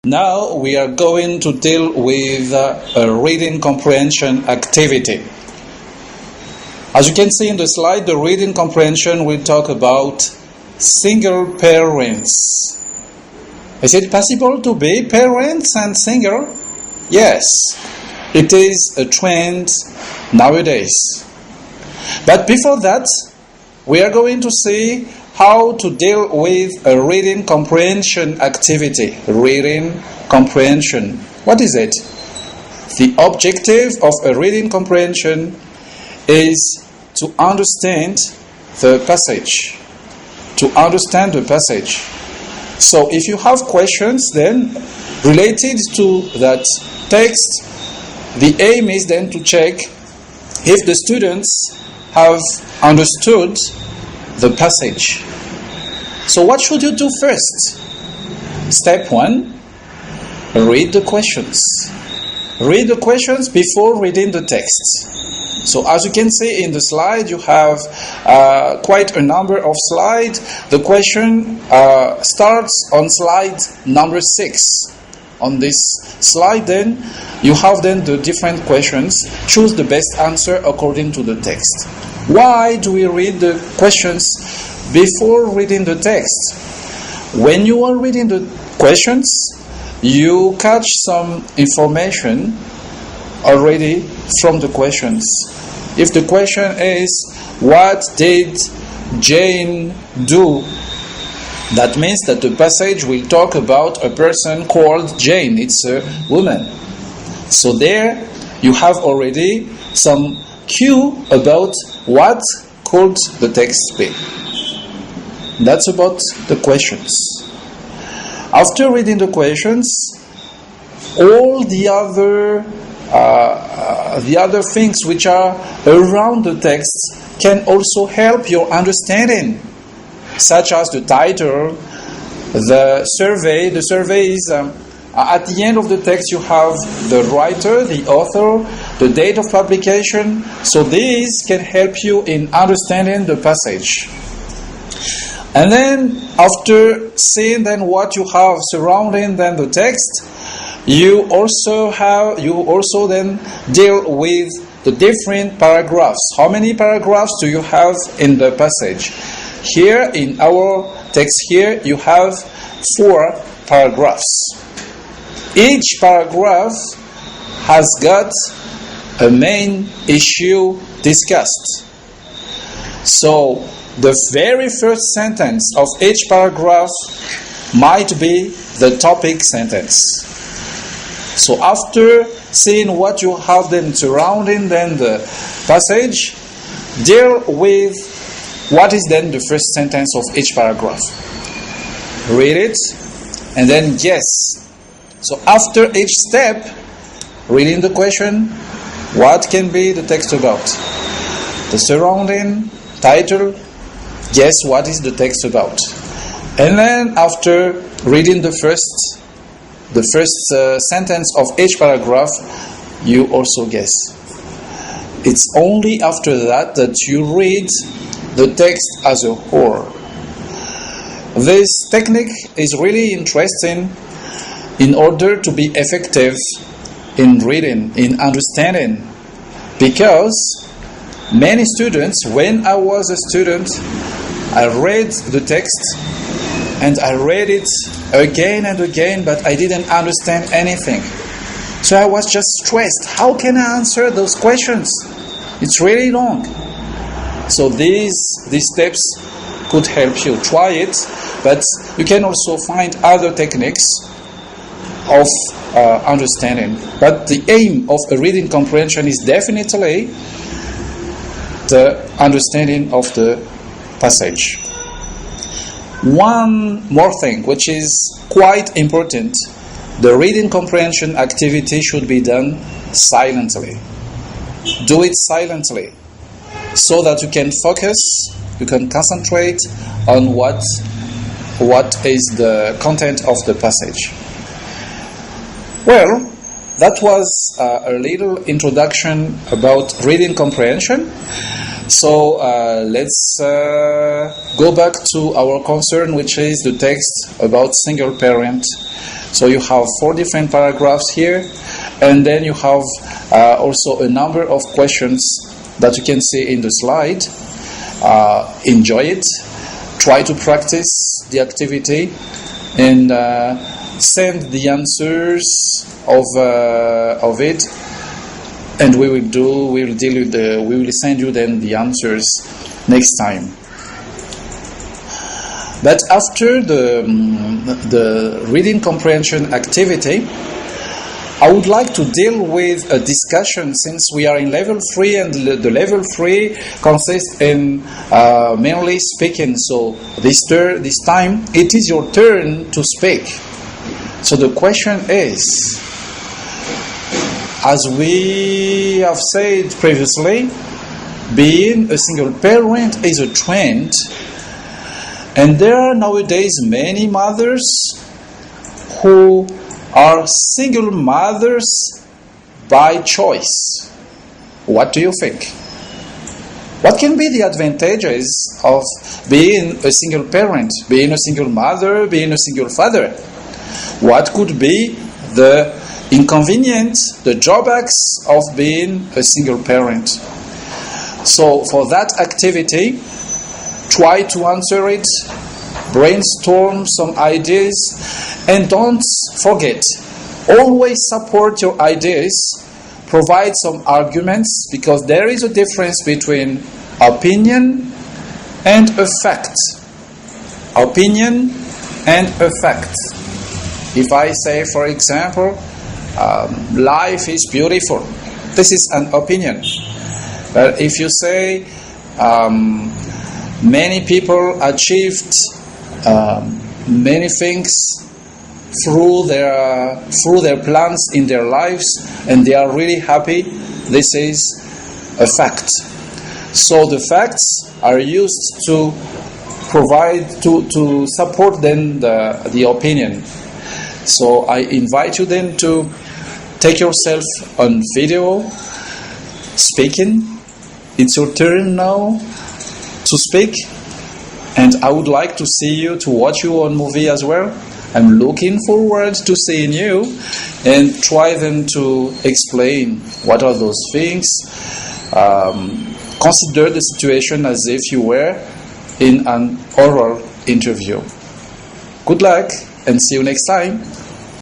Now we are going to deal with a reading comprehension activity. As you can see in the slide, the reading comprehension will talk about single parents. Is it possible to be parents and single? Yes, it is a trend nowadays. But before that, we are going to see how to deal with a reading comprehension activity. Reading comprehension. What is it? The objective of a reading comprehension is to understand the passage. To understand the passage. So if you have questions then related to that text, the aim is then to check if the students have understood the passage. So what should you do first? Step 1, read the questions. Read the questions before reading the text. So as you can see in the slide, you have quite a number of slides. The question starts on slide number 6. On this slide then, you have then the different questions. Choose the best answer according to the text. Why do we read the questions before reading the text? When you are reading the questions, you catch some information already from the questions. If the question is, what did Jane do? That means that the passage will talk about a person called Jane. It's a woman. So there you have already some cue about what could the text be. That's about the questions. After reading the questions, all the other things which are around the text can also help your understanding, such as the title, the survey. The survey is at the end of the text you have the writer, the author, the date of publication. So these can help you in understanding the passage. And then after seeing then what you have surrounding then the text, you also then deal with the different paragraphs. How many paragraphs do you have in the passage? Here in our text here you have 4 paragraphs. Each paragraph has got a main issue discussed. So the very first sentence of each paragraph might be the topic sentence. So after seeing what you have then surrounding then the passage, deal with what is then the first sentence of each paragraph. Read it and then guess. So after each step, reading the question, what can be the text about? The surrounding, title, guess what is the text about. And then after reading the first sentence of each paragraph, you also guess. It's only after that that you read the text as a whole. This technique is really interesting in order to be effective in reading, in understanding, because many students, when I was a student, I read the text and I read it again and again, but I didn't understand anything. So I was just stressed. How can I answer those questions? It's really long. So these steps could help you. Try it, but you can also find other techniques of understanding. But the aim of a reading comprehension is definitely the understanding of the passage. One more thing which is quite important, the reading comprehension activity should be done silently. Do it silently so that you can focus, you can concentrate on what is the content of the passage. Well, that was a little introduction about reading comprehension. So let's go back to our concern, which is the text about single parent So you have 4 different paragraphs here, and then you have also a number of questions that you can see in the slide. Enjoy it, try to practice the activity, and send the answers of it, and we will send you then the answers next time. But after the reading comprehension activity, I would like to deal with a discussion, since we are in level 3, and the level 3 consists in mainly speaking. So this time it is your turn to speak. So the question is, as we have said previously, being a single parent is a trend, and there are nowadays many mothers who are single mothers by choice. What do you think? What can be the advantages of being a single parent, being a single mother, being a single father? What could be the inconvenience, the drawbacks of being a single parent? So for that activity, try to answer it, brainstorm some ideas, and don't forget, always support your ideas, provide some arguments, because there is a difference between opinion and a fact. Opinion and a fact. If I say, for example, life is beautiful, this is an opinion. But if you say many people achieved many things through their plans in their lives, and they are really happy, this is a fact. So the facts are used to provide, to support then the opinion. So I invite you then to take yourself on video speaking. It's your turn now to speak, and I would like to see you, to watch you on movie as well. I'm looking forward to seeing you, and try then to explain what are those things. Consider the situation as if you were in an oral interview. Good luck, and see you next time.